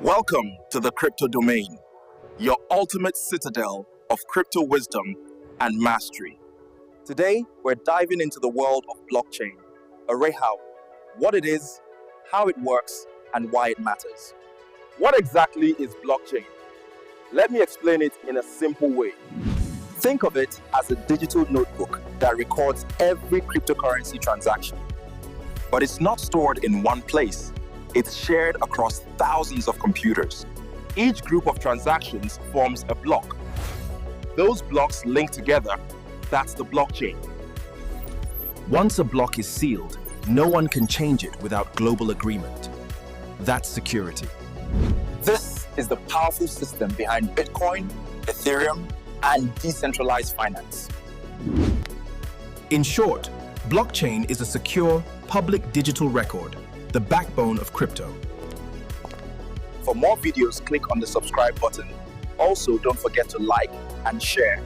Welcome to the Crypto Domain, your ultimate citadel of crypto wisdom and mastery. Today, we're diving into the world of blockchain, how, what it is, how it works, and why it matters. What exactly is blockchain? Let me explain it in a simple way. Think of it as a digital notebook that records every cryptocurrency transaction. But it's not stored in one place. It's shared across thousands of computers. Each group of transactions forms a block. Those blocks link together. That's the blockchain. Once a block is sealed, no one can change it without global agreement. That's security. This is the powerful system behind Bitcoin, Ethereum, and decentralized finance. In short, blockchain is a secure, public digital record, the backbone of crypto. For more videos, click on the subscribe button. Also, don't forget to like and share.